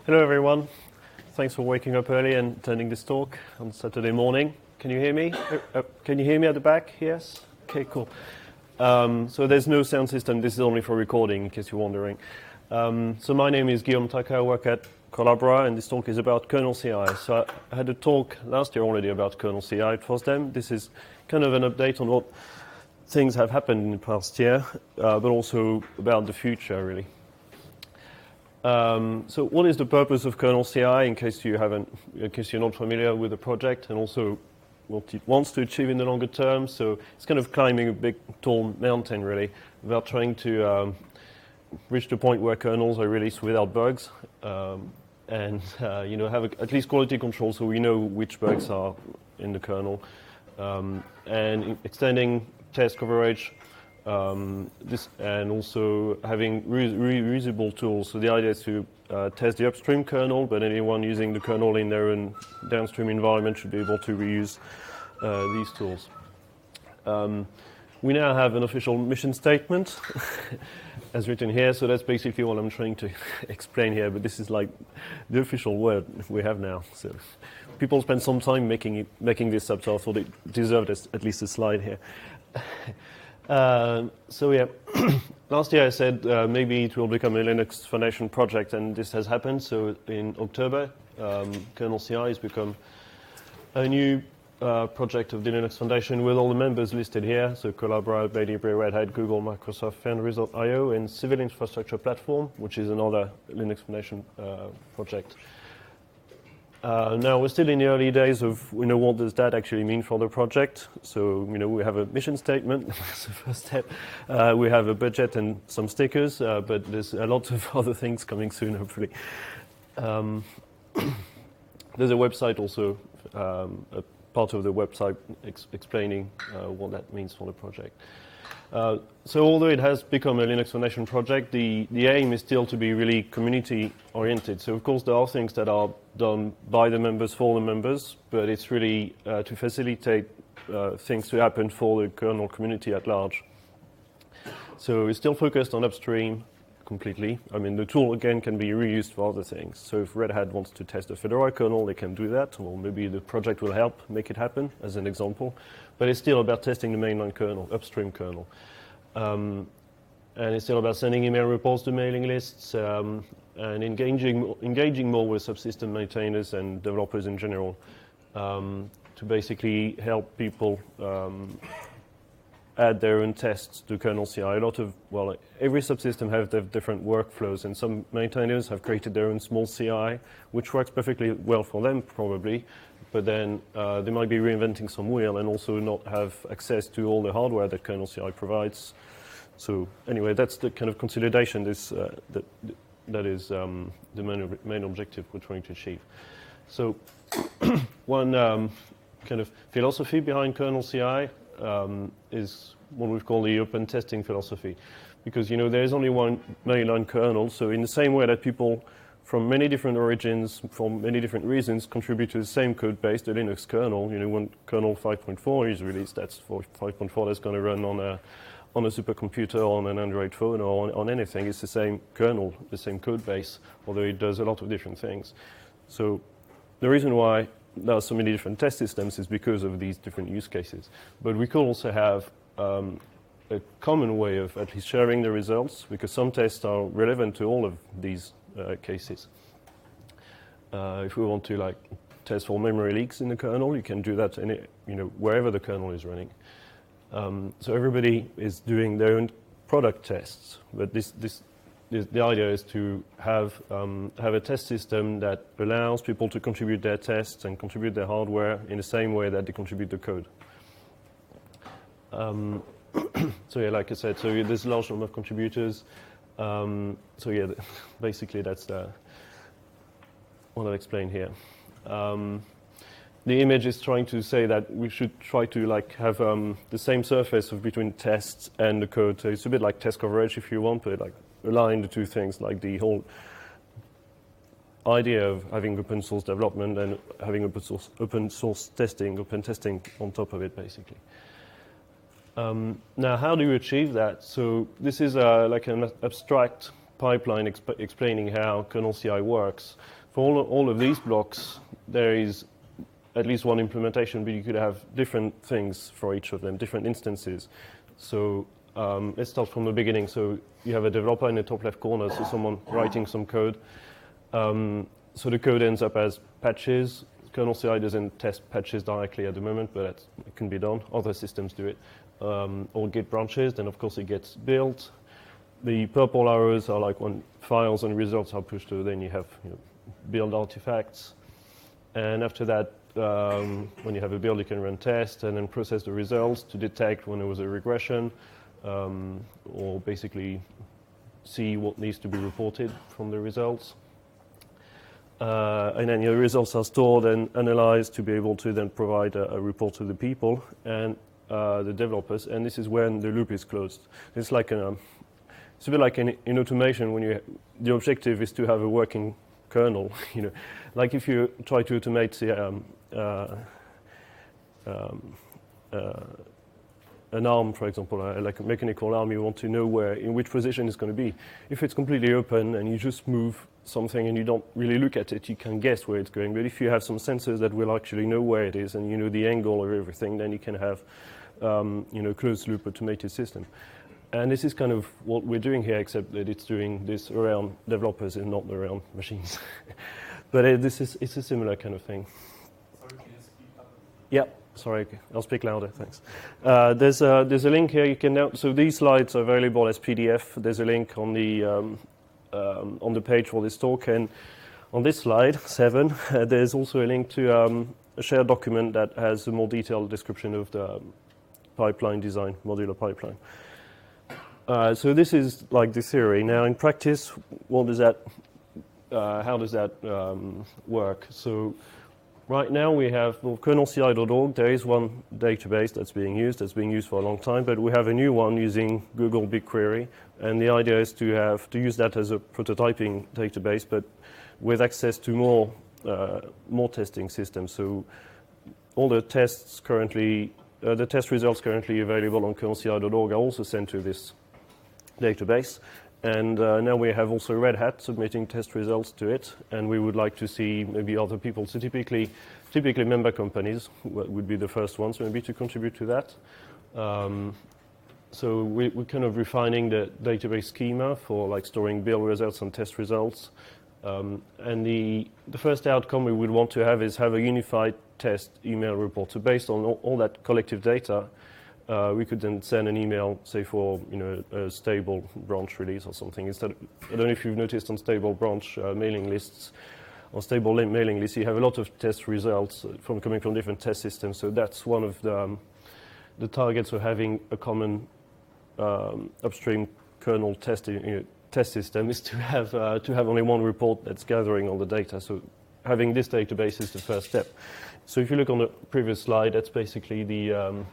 Hello everyone. Thanks for waking up early and attending this talk on Saturday morning. Can you hear me? Can you hear me at the back? Yes? Okay, cool. So there's no sound system. This is only for recording, in case you're wondering. So my name is Guillaume Taka. I work at Collabora, and this talk is about KernelCI. So I had a talk last year already about KernelCI at FOSDEM. This is kind of an update on what things have happened in the past year, but also about the future, really. So what is the purpose of KernelCI, in case you're not familiar with the project, and also what it wants to achieve in the longer term? So it's kind of climbing a big, tall mountain, really, about trying to reach the point where kernels are released without bugs, and have at least quality control, so we know which bugs are in the kernel, and extending test coverage. And also having reusable tools. So the idea is to test the upstream kernel, but anyone using the kernel in their own downstream environment should be able to reuse these tools. We now have an official mission statement as written here, so that's basically what I'm trying to explain here, but this is like the official word we have now. So people spend some time making this up, so I thought it deserved at least a slide here. Last year I said maybe it will become a Linux Foundation project, and this has happened. So in October, KernelCI has become a new project of the Linux Foundation with all the members listed here. So Collabora, BladeLibre, Red Hat, Google, Microsoft, Foundries.io, and Civil Infrastructure Platform, which is another Linux Foundation project. Now we're still in the early days of what does that actually mean for the project. So we have a mission statement. That's the first step. We have a budget and some stickers, but there's a lot of other things coming soon, hopefully. There's a website also, a part of the website explaining what that means for the project. So although it has become a Linux Foundation project, the aim is still to be really community-oriented. So of course there are things that are done by the members for the members, but it's really to facilitate things to happen for the kernel community at large. So it's still focused on upstream completely. I mean, the tool, again, can be reused for other things. So if Red Hat wants to test a Fedora kernel, they can do that, or maybe the project will help make it happen, as an example. But it's still about testing the mainline kernel, upstream kernel. And it's still about sending email reports to mailing lists, and engaging more with subsystem maintainers and developers in general, to basically help people add their own tests to KernelCI. Every subsystem has their different workflows, and some maintainers have created their own small CI, which works perfectly well for them, probably, but then they might be reinventing some wheel and also not have access to all the hardware that KernelCI provides. So anyway, that's the kind of consolidation that is the main objective we're trying to achieve. So one kind of philosophy behind KernelCI is what we call the open testing philosophy, because there is only one mainline kernel. So in the same way that people from many different origins, for many different reasons, contribute to the same code base, the Linux kernel. When kernel 5.4 is released, that's for 5.4 that's going to run on a supercomputer, on an Android phone, or on anything. It's the same kernel, the same code base, although it does a lot of different things. So the reason why there are so many different test systems is because of these different use cases. But we could also have a common way of at least sharing the results, because some tests are relevant to all of these cases. If we want to test for memory leaks in the kernel, you can do that wherever the kernel is running. So everybody is doing their own product tests, but the idea is to have a test system that allows people to contribute their tests and contribute their hardware in the same way that they contribute the code. Like I said, so there's a large number of contributors. Basically that's what I'll explain here. The image is trying to say that we should try to have the same surface between tests and the code. So it's a bit like test coverage, if you want, but align the two things, like the whole idea of having open source development and having open source testing, open testing on top of it, basically. Now, how do you achieve that? So this is like an abstract pipeline explaining how KernelCI works. For all of these blocks, there is at least one implementation, but you could have different things for each of them, different instances. So let's start from the beginning. So you have a developer in the top left corner, so someone writing some code. So the code ends up as patches. KernelCI doesn't test patches directly at the moment, but it can be done. Other systems do it. Or Git branches, then of course it gets built. The purple arrows are like when files and results are pushed to, then you have build artifacts. And after that, when you have a build, you can run tests and then process the results to detect when there was a regression, or basically see what needs to be reported from the results. And then your results are stored and analyzed to be able to then provide a report to the people and the developers. And this is when the loop is closed. It's like it's a bit like in automation when the objective is to have a working kernel. Like if you try to automate an arm, for example, like a mechanical arm, you want to know in which position it's going to be. If it's completely open and you just move something and you don't really look at it, you can guess where it's going. But if you have some sensors that will actually know where it is and you know the angle of everything, then you can have closed loop automated system. And this is kind of what we're doing here, except that it's doing this around developers and not around machines. But it's a similar kind of thing. Sorry, can you speak up? Yeah, sorry, I'll speak louder, thanks. There's a link here. You can so these slides are available as PDF. There's a link on the page for this talk, and on this slide 7, there's also a link to a shared document that has a more detailed description of the pipeline design, modular pipeline. So this is like the theory. Now, in practice, how does that work? So right now we have KernelCI.org. There is one database that's being used for a long time, but we have a new one using Google BigQuery, and the idea is to use that as a prototyping database, but with access to more testing systems. So all the tests currently, the test results currently available on KernelCI.org are also sent to this database, and now we have also Red Hat submitting test results to it, and we would like to see maybe other people. So typically member companies would be the first ones maybe to contribute to that. So we're kind of refining the database schema for like storing build results and test results. And the first outcome we would want to have is have a unified test email report. So based on all that collective data, we could then send an email, say for a stable branch release or something. Instead, I don't know if you've noticed on stable branch mailing lists, on stable mailing lists, you have a lot of test results coming from different test systems. So that's one of the targets of having a common upstream kernel test system is to have only one report that's gathering all the data. So having this database is the first step. So if you look on the previous slide, that's basically the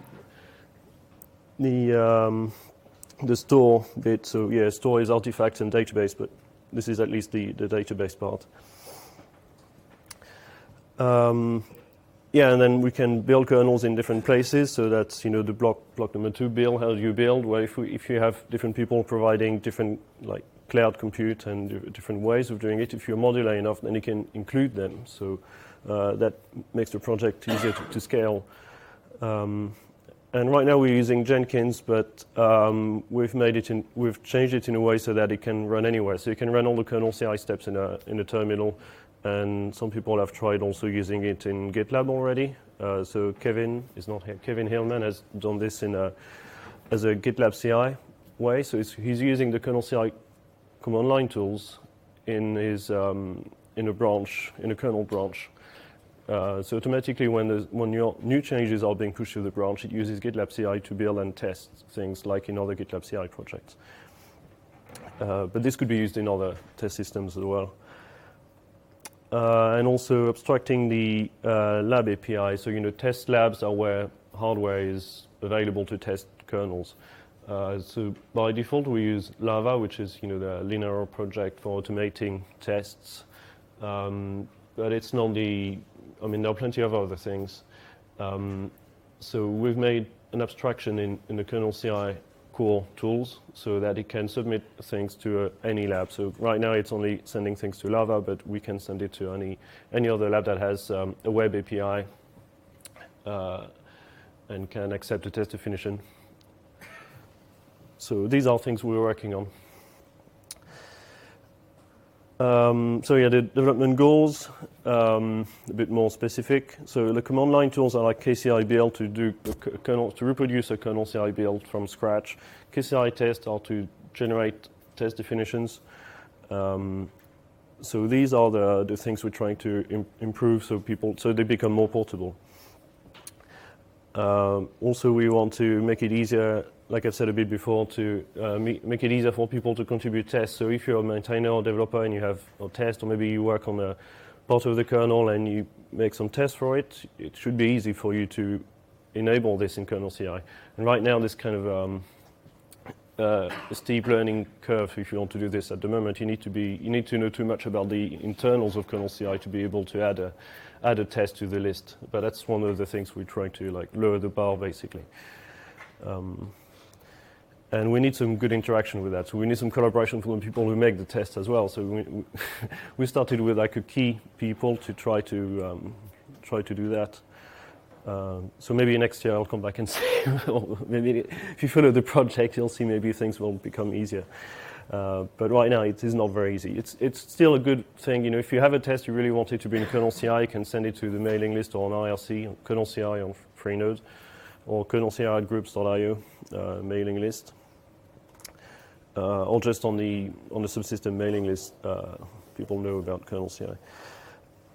store bit. So yeah, store is artifacts and database, but this is at least the database part. Yeah, and then we can build kernels in different places. So that's the block number 2 build. How do you build? Well, if you have different people providing different like cloud compute and different ways of doing it, if you're modular enough, then you can include them. So that makes the project easier to scale. And right now we're using Jenkins, but we've changed it in a way so that it can run anywhere. So you can run all the KernelCI steps in a terminal, and some people have tried also using it in GitLab already. So Kevin is not here. Kevin Hillman has done this as a GitLab CI way. So he's using the KernelCI command line tools in a kernel branch. So automatically, when your new changes are being pushed to the branch, it uses GitLab CI to build and test things like in other GitLab CI projects. But this could be used in other test systems as well. And also abstracting the lab API. So test labs are where hardware is available to test kernels. So by default, we use Lava, which is the Linaro project for automating tests. But it's not there are plenty of other things. So we've made an abstraction in the KernelCI core tools so that it can submit things to any lab. So right now it's only sending things to Lava, but we can send it to any other lab that has a web API and can accept a test definition. So these are things we're working on. So yeah, the development goals, a bit more specific. So the command line tools are like KCI build to do to reproduce a KernelCI build from scratch. KCI test are to generate test definitions. So these are the things we're trying to improve so they become more portable. Also, we want to make it easier, like I've said a bit before, to make it easier for people to contribute tests. So if you're a maintainer or developer and you have a test, or maybe you work on a part of the kernel and you make some tests for it, it should be easy for you to enable this in KernelCI. And right now, this kind of a steep learning curve. If you want to do this at the moment, you need to know too much about the internals of KernelCI to be able to add a test to the list. But that's one of the things we're trying to lower the bar, basically. And we need some good interaction with that. So we need some collaboration from the people who make the test as well. So we started with a key people to try to do that. So maybe next year I'll come back and say, or maybe if you follow the project, you'll see maybe things will become easier. But right now it is not very easy. It's still a good thing. If you have a test you really want it to be in KernelCI, you can send it to the mailing list or on IRC, KernelCI on Freenode, or KernelCI at groups.io mailing list, or just on the subsystem mailing list. People know about KernelCI.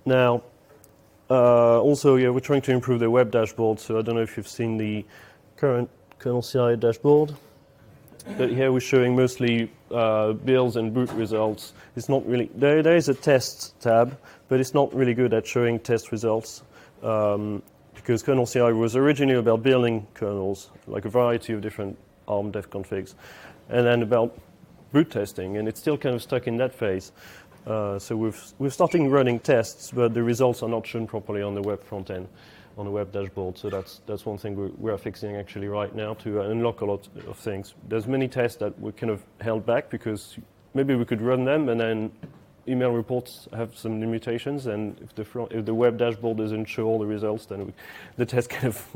Now, also, yeah, we're trying to improve the web dashboard. So I don't know if you've seen the current KernelCI dashboard. But here we're showing mostly builds and boot results. It's not really there is a test tab, but it's not really good at showing test results because KernelCI was originally about building kernels, like a variety of different ARM dev configs, and then about boot testing, and it's still kind of stuck in that phase. So we're starting running tests, but the results are not shown properly on the web front end, on the web dashboard. So that's one thing we are fixing actually right now to unlock a lot of things. There's many tests that we kind of held back because maybe we could run them, and then email reports have some limitations, and if the web dashboard doesn't show all the results, then the tests kind of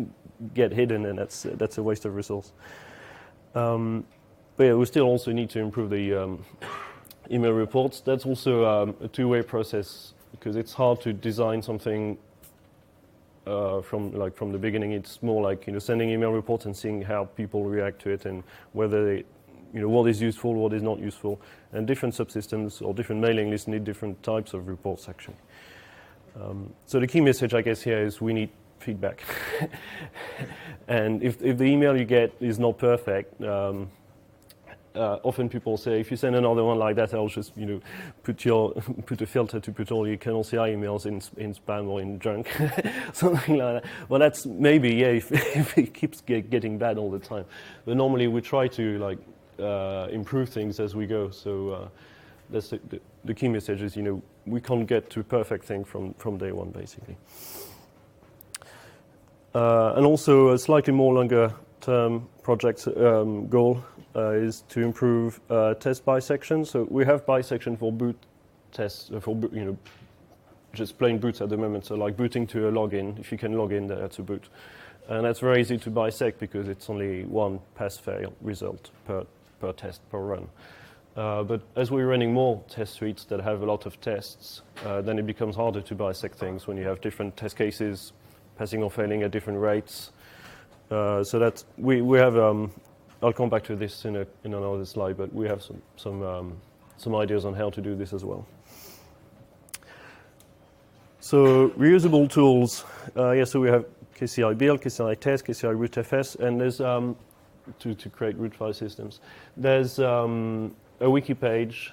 get hidden, and that's a waste of resource. But yeah, we still also need to improve the email reports. That's also a two-way process because it's hard to design something from the beginning. It's more like sending email reports and seeing how people react to it and whether they, what is useful, what is not useful. And different subsystems or different mailing lists need different types of reports actually. So the key message I guess here is we need feedback. And if the email you get is not perfect, often people say, if you send another one like that, I'll just put a filter to put all your KernelCI emails in spam or in junk, something like that. Well, that's maybe, yeah, if it keeps getting bad all the time. But normally we try to improve things as we go. So that's the key message is we can't get to a perfect thing from day one, basically. And also a slightly more longer term project goal is to improve test bisection. So we have bisection for boot tests, for just plain boots at the moment. So like booting to a login, if you can log in, that's a boot. And that's very easy to bisect because it's only one pass-fail result per test, per run. But as we're running more test suites that have a lot of tests, then it becomes harder to bisect things when you have different test cases passing or failing at different rates. So that we have. I'll come back to this in another slide, but we have some ideas on how to do this as well. So reusable tools. So we have KCI build, KCI test, KCI rootfs, and there's to create root file systems. There's a wiki page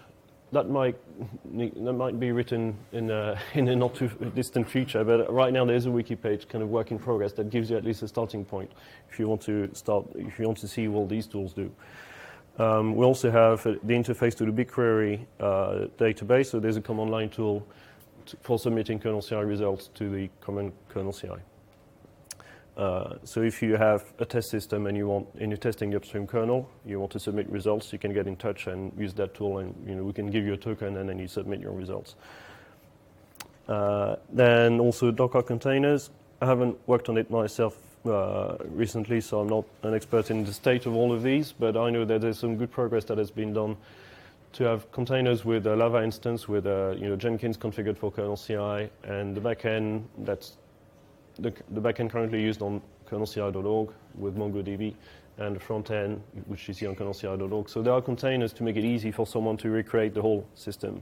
that might be written in a not too distant future, but right now there's a wiki page, kind of work in progress, that gives you at least a starting point if you want to see what these tools do. We also have the interface to the BigQuery database. So there's a command line tool for submitting KernelCI results to the common KernelCI. So if you have a test system and you're testing the upstream kernel, you want to submit results, you can get in touch and use that tool, and we can give you a token and then you submit your results. Then also Docker containers. I haven't worked on it myself recently, so I'm not an expert in the state of all of these, but I know that there's some good progress that has been done to have containers with a Lava instance with Jenkins configured for KernelCI, and the backend that's the backend currently used on KernelCI.org with MongoDB, and the front end which you see on KernelCI.org. So there are containers to make it easy for someone to recreate the whole system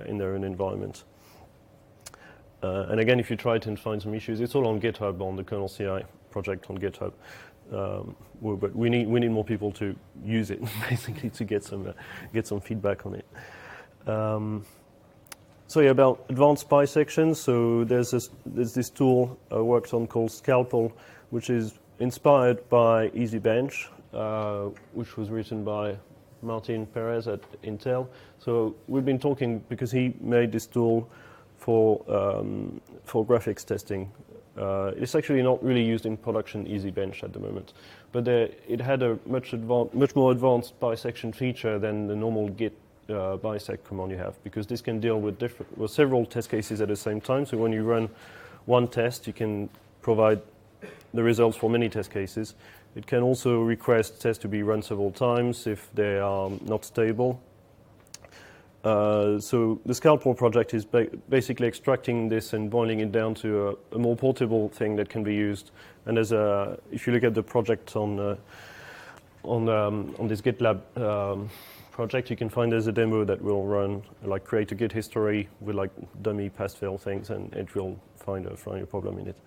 in their own environment. And again, if you try to find some issues, it's all on GitHub, on the KernelCI project on GitHub. But we need more people to use it, basically, to get some feedback on it. So yeah, about advanced bisections. So there's this tool I worked on called Scalpel, which is inspired by EasyBench, which was written by Martin Perez at Intel. So we've been talking because he made this tool for graphics testing. It's actually not really used in production EasyBench at the moment, but it had a much more advanced bisection feature than the normal Git bisect command you have, because this can deal with several test cases at the same time. So when you run one test, you can provide the results for many test cases. It can also request tests to be run several times if they are not stable. So the Scalpel project is basically extracting this and boiling it down to a more portable thing that can be used. And if you look at the project on this GitLab project, you can find there's a demo that will run, like create a Git history with like dummy pass-fail things, and it will find a problem in it.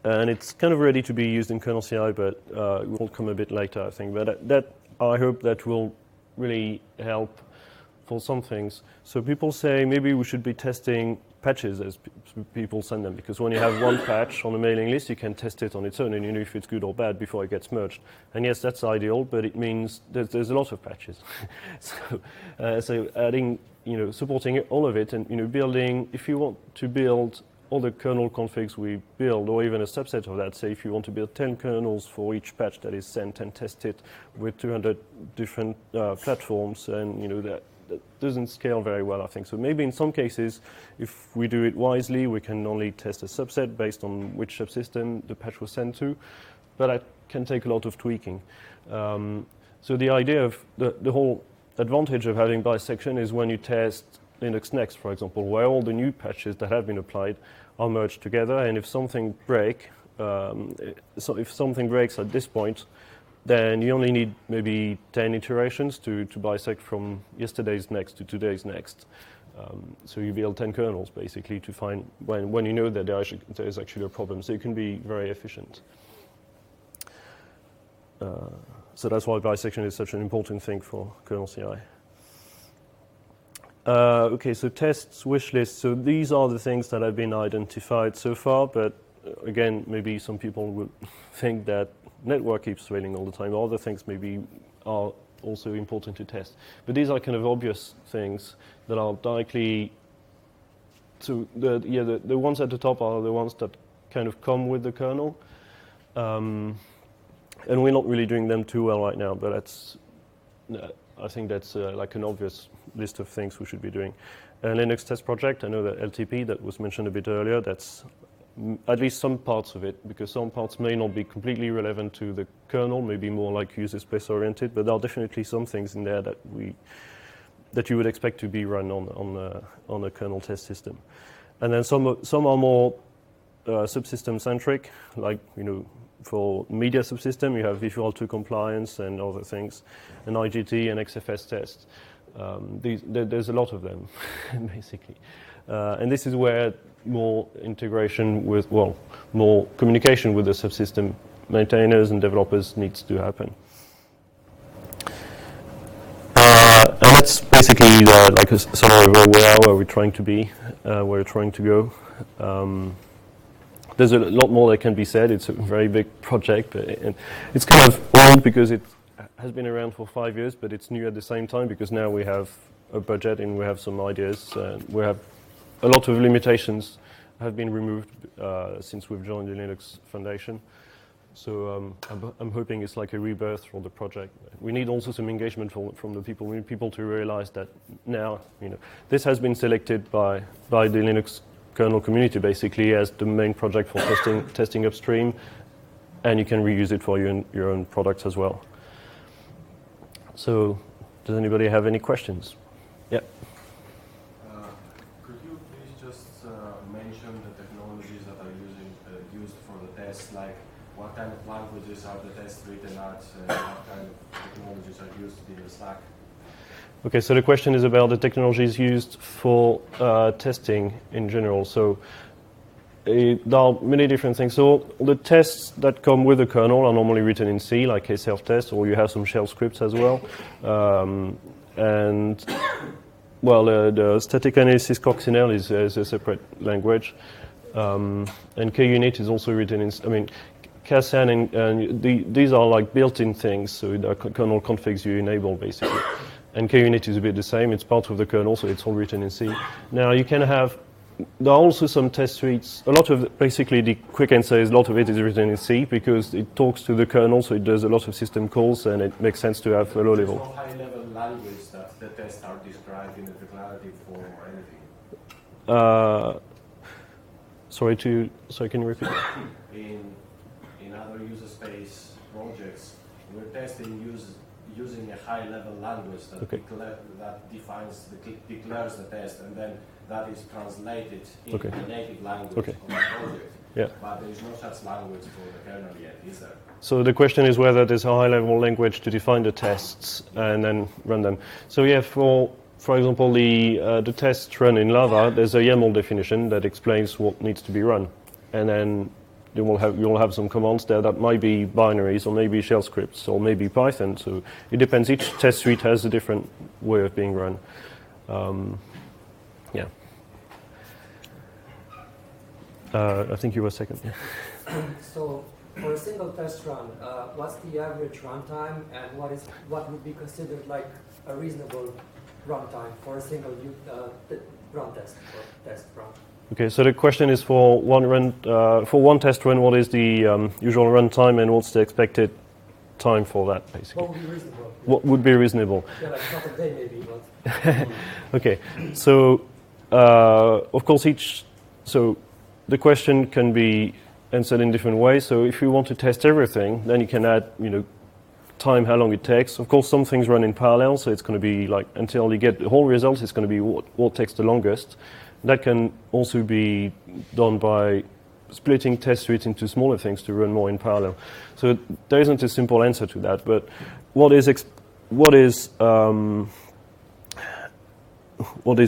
And it's kind of ready to be used in KernelCI, but it will come a bit later, I think. But that I hope that will really help for some things. So people say maybe we should be testing patches as people send them, because when you have one patch on a mailing list, you can test it on its own and you know if it's good or bad before it gets merged. And yes, that's ideal, but it means there's a lot of patches. So adding, supporting all of it, and building, if you want to build all the kernel configs we build, or even a subset of that, say if you want to build 10 kernels for each patch that is sent and test it with 200 different platforms, and that doesn't scale very well, I think. So maybe in some cases, if we do it wisely, we can only test a subset based on which subsystem the patch was sent to, but that can take a lot of tweaking. So the idea of the whole advantage of having bisection is when you test Linux Next, for example, where all the new patches that have been applied are merged together, and if something breaks at this point, then you only need maybe 10 iterations to bisect from yesterday's next to today's next. So you build 10 kernels, basically, to find when you know that there is actually a problem. So you can be very efficient. So that's why bisection is such an important thing for KernelCI. Okay, so tests, wishlist. So these are the things that have been identified so far, but again, maybe some people would think that network keeps failing all the time. Other things maybe are also important to test. But these are kind of obvious things that are directly to the ones at the top are the ones that kind of come with the kernel. And we're not really doing them too well right now, but I think that's like an obvious list of things we should be doing. Linux test project, I know that LTP that was mentioned a bit earlier, that's at least some parts of it, because some parts may not be completely relevant to the kernel, maybe more like user space oriented, but there are definitely some things in there that you would expect to be run on a kernel test system. And then some are more subsystem centric, like for media subsystem you have Visual2 compliance and other things, and IGT and XFS tests. There's a lot of them, basically. And this is where more integration with, more communication with the subsystem maintainers and developers needs to happen. And that's basically like a summary of where we're trying to be, where we're trying to go. There's a lot more that can be said. It's a very big project, and it's kind of old because it has been around for 5 years, but it's new at the same time because now we have a budget and we have some ideas. We have a lot of limitations have been removed since we've joined the Linux Foundation. So I'm hoping it's like a rebirth for the project. We need also some engagement from the people. We need people to realize that now, this has been selected by the Linux kernel community basically as the main project for testing upstream, and you can reuse it for your own products as well. So, does anybody have any questions? Yeah. Could you please just mention the technologies that are used for the tests, like what kind of languages are the tests written at, and what kind of technologies are used in the stack? Okay, so the question is about the technologies used for testing in general. So there are many different things. So the tests that come with the kernel are normally written in C, like a self-test, or you have some shell scripts as well. And well, the static analysis coccinelle is a separate language, and KUnit is also written in. I mean, Ksan and these are like built-in things. So the kernel configs you enable basically. And KUnit is a bit the same. It's part of the kernel, so it's all written in C. Now you can have. There are also some test suites. A lot of basically the quick answer is a lot of it is written in C because it talks to the kernel, so it does a lot of system calls, and it makes sense to have a low level. There's no high-level language that the tests are described in a declarative form or anything. Sorry, can you repeat? In other user space projects, we're testing using a high-level language that, okay. declares the test, and then that is translated into okay. the native language okay. of the project. Yeah. But there is no such language for the kernel yet, is there? So the question is whether there's a high-level language to define the tests and then run them. So yeah, for example, the tests run in Lava, there's a YAML definition that explains what needs to be run, and then you'll have some commands there that might be binaries, or maybe shell scripts, or maybe Python. So it depends. Each test suite has a different way of being run. Yeah. I think you were second. Yeah. So for a single test run, what's the average runtime, and what would be considered like a reasonable runtime for a single run test or test run? Okay, so the question is for one test run, what is the usual runtime, and what's the expected time for that, basically? What would be reasonable? What would be reasonable? Yeah, like not a day maybe, but... Okay, so of course so the question can be answered in different ways. So if you want to test everything, then you can add, time, how long it takes. Of course, some things run in parallel, so it's going to be like until you get the whole results, it's going to be what takes the longest. That can also be done by splitting test suites into smaller things to run more in parallel. So there isn't a simple answer to that. But what is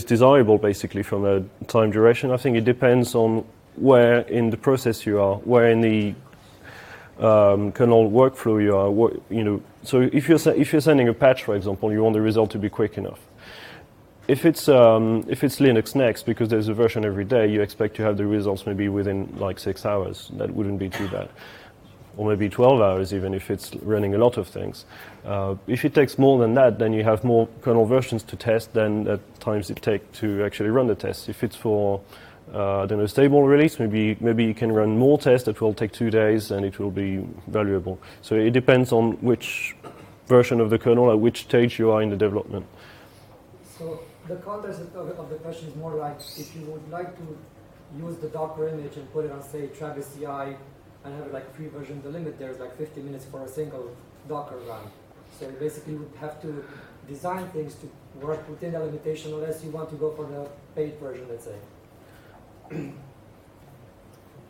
desirable basically from a time duration? I think it depends on where in the process you are, where in the kernel workflow you are. So if you're sending a patch, for example, you want the result to be quick enough. If it's Linux Next, because there's a version every day, you expect to have the results maybe within like 6 hours. That wouldn't be too bad. Or maybe 12 hours even if it's running a lot of things. If it takes more than that, then you have more kernel versions to test than the times it takes to actually run the tests. If it's for stable release, maybe you can run more tests that will take 2 days and it will be valuable. So it depends on which version of the kernel at which stage you are in the development. So the context of the question is more like if you would like to use the Docker image and put it on, say, Travis CI and have it like free version, the limit there is like 50 minutes for a single Docker run. So you basically would have to design things to work within the limitation unless you want to go for the paid version, let's say.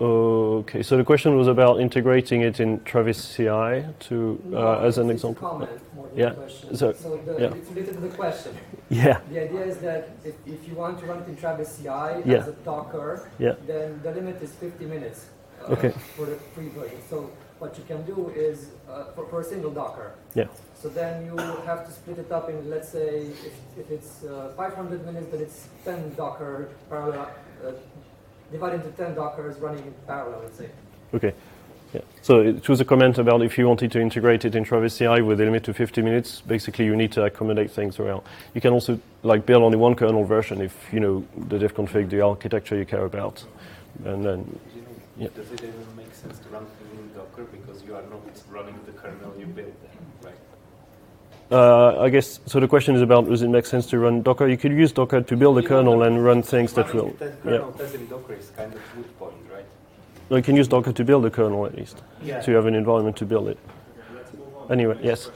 Okay, so the question was about integrating it in Travis CI as an example. It's a comment more than yeah. a question. So it's related to the question. Yeah. The idea is that if you want to run it in Travis CI as a Docker, then the limit is 50 minutes for the free version. So what you can do is for a single Docker. Yeah. So then you have to split it up in, let's say, if it's 500 minutes, then it's 10 Docker parallel. Divided into 10 Dockers running in parallel, let's say. Okay. Yeah. So it was a comment about if you wanted to integrate it in Travis CI with a limit to 50 minutes, basically you need to accommodate things around. You can also build only one kernel version if you know the diff config, the architecture you care about. and then yeah. Does it even make sense to run things in Docker because you are not running the kernel you built then, right? I guess so. The question is about does it make sense to run Docker? You could use Docker to build a kernel and run things that will. That kernel test in Docker is kind of moot point, right? No, you can use Docker to build a kernel at least. Yeah. So you have an environment to build it. Anyway, yes.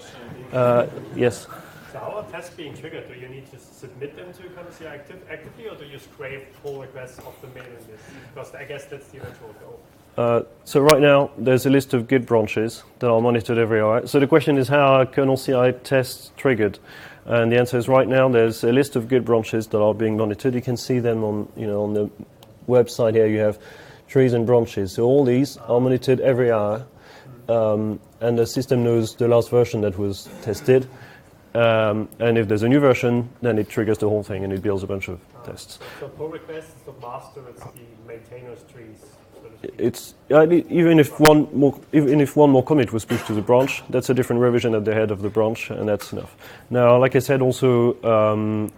Yes. So how are tests being triggered? Do you need to submit them to KernelCI actively, or do you scrape pull requests off the mailing list? Because I guess that's the eventual goal. So right now, there's a list of Git branches that are monitored every hour. So the question is, how are KernelCI tests triggered? And the answer is right now, there's a list of Git branches that are being monitored. You can see them on the website here. You have trees and branches. So all these are monitored every hour. And the system knows the last version that was tested. And if there's a new version, then it triggers the whole thing and it builds a bunch of tests. So pull requests, the master, it's the maintainer's trees. It's even if one more commit was pushed to the branch, that's a different revision at the head of the branch, and that's enough. Now, like I said, also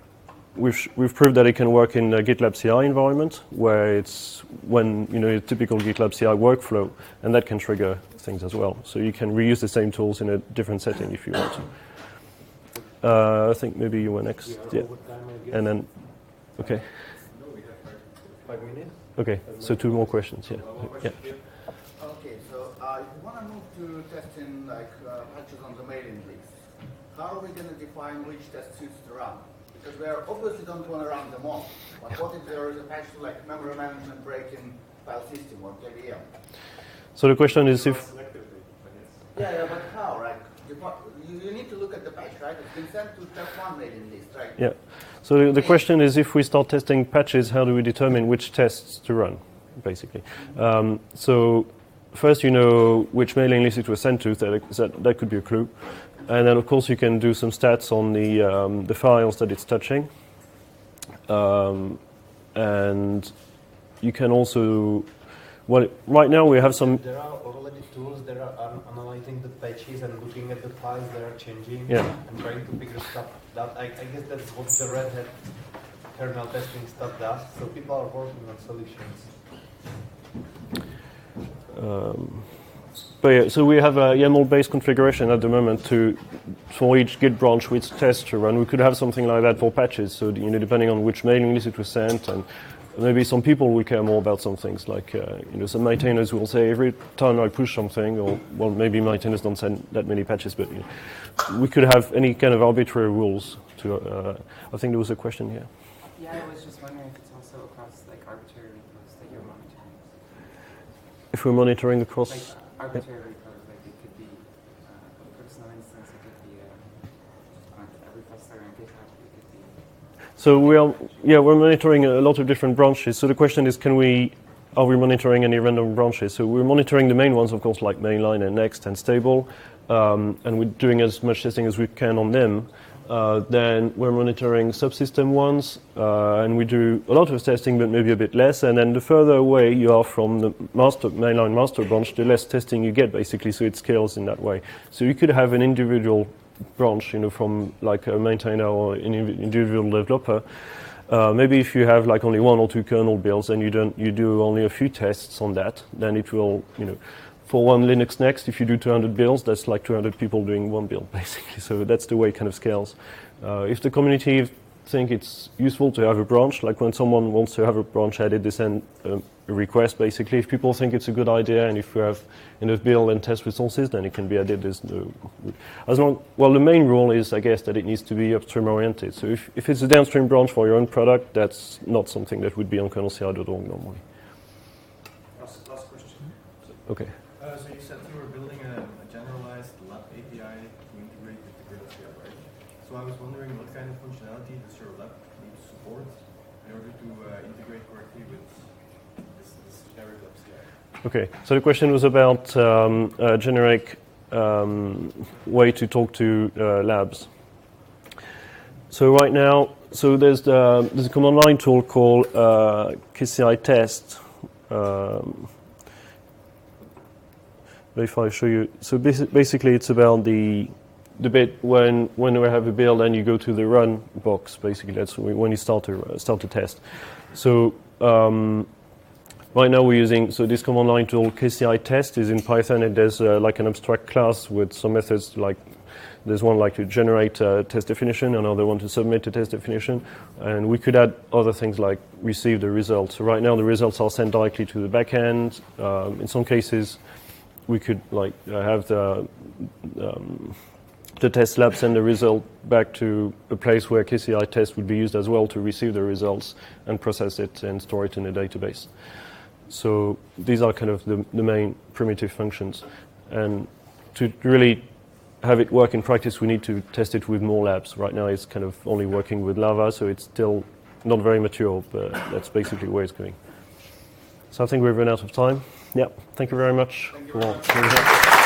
we've proved that it can work in a GitLab CI environment, where it's when a typical GitLab CI workflow, and that can trigger things as well. So you can reuse the same tools in a different setting if you want to. I think maybe you were next. Yeah. And then, okay. No, we have 5 minutes. Okay, so 2 more questions. Yeah. Yeah. Okay, so if you want to move to testing patches on the mailing list, how are we going to define which test suits to run? Because we obviously don't want to run them all. But what if there is a patch like memory management break in file system or KVM? So the question is if. Yeah, but how, right? You need to look at the patch, right? It's been sent to test one mailing list, right? Yeah. So the question is, if we start testing patches, how do we determine which tests to run, basically? So first, you know which mailing list it was sent to. That could be a clue. And then, of course, you can do some stats on the files that it's touching. And you can also, well, right now we have some. There are already tools that are analyzing the patches and looking at the files that are changing and trying to figure stuff out. I guess that's what the Red Hat kernel testing stuff does. So people are working on solutions. But yeah, so we have a YAML-based configuration at the moment for each Git branch which test to run. We could have something like that for patches. So depending on which mailing list it was sent, and maybe some people will care more about some things, like some maintainers will say every time I push something, or well, maybe maintainers don't send that many patches, but we could have any kind of arbitrary rules. I think there was a question here. Yeah, I was just wondering if it's also across arbitrary repos that you're monitoring. If we're monitoring across. Arbitrary repos, it could be a personal instance, it could be a repository on GitHub, it could be. So we're monitoring a lot of different branches. So the question is, are we monitoring any random branches? So we're monitoring the main ones, of course, like mainline and next and stable, and we're doing as much testing as we can on them. Then we're monitoring subsystem ones, and we do a lot of testing, but maybe a bit less. And then the further away you are from the mainline master branch, the less testing you get, basically. So it scales in that way. So you could have an individual branch, from like a maintainer or an individual developer. Maybe if you have only 1 or 2 kernel builds and you do only a few tests on that, then it will, for one Linux Next, if you do 200 builds, that's like 200 people doing one build, basically. So that's the way it kind of scales. If the community think it's useful to have a branch, like when someone wants to have a branch added, they send a request, basically. If people think it's a good idea, and if we have enough build and test resources, then it can be added. The main rule is, I guess, that it needs to be upstream oriented. So if it's a downstream branch for your own product, that's not something that would be on KernelCI.org normally. Last question. Okay. So you said you were building a generalized lab API to integrate with the KernelCI, right? So I was wondering what kind of functionality does your lab need to support in order to integrate correctly with this shared lab CI? Okay, so the question was about a generic way to talk to labs. So right now, there's a command line tool called KCI test. If I show you, so basically it's about the bit when we have a build and you go to the run box. Basically, that's when you start to test. So Right now we're using, so this command line tool KCI test is in Python, and there's like an abstract class with some methods, like there's one like to generate a test definition, another one to submit a test definition, and we could add other things like receive the results. So right now the results are sent directly to the backend. In some cases we could like have the test lab send the result back to a place where KCI test would be used as well to receive the results and process it and store it in a database. So these are kind of the main primitive functions. And to really have it work in practice, we need to test it with more labs. Right now it's kind of only working with Lava, so it's still not very mature, but that's basically where it's going. So I think we've run out of time. Yeah, thank you very much. Thank you very much. for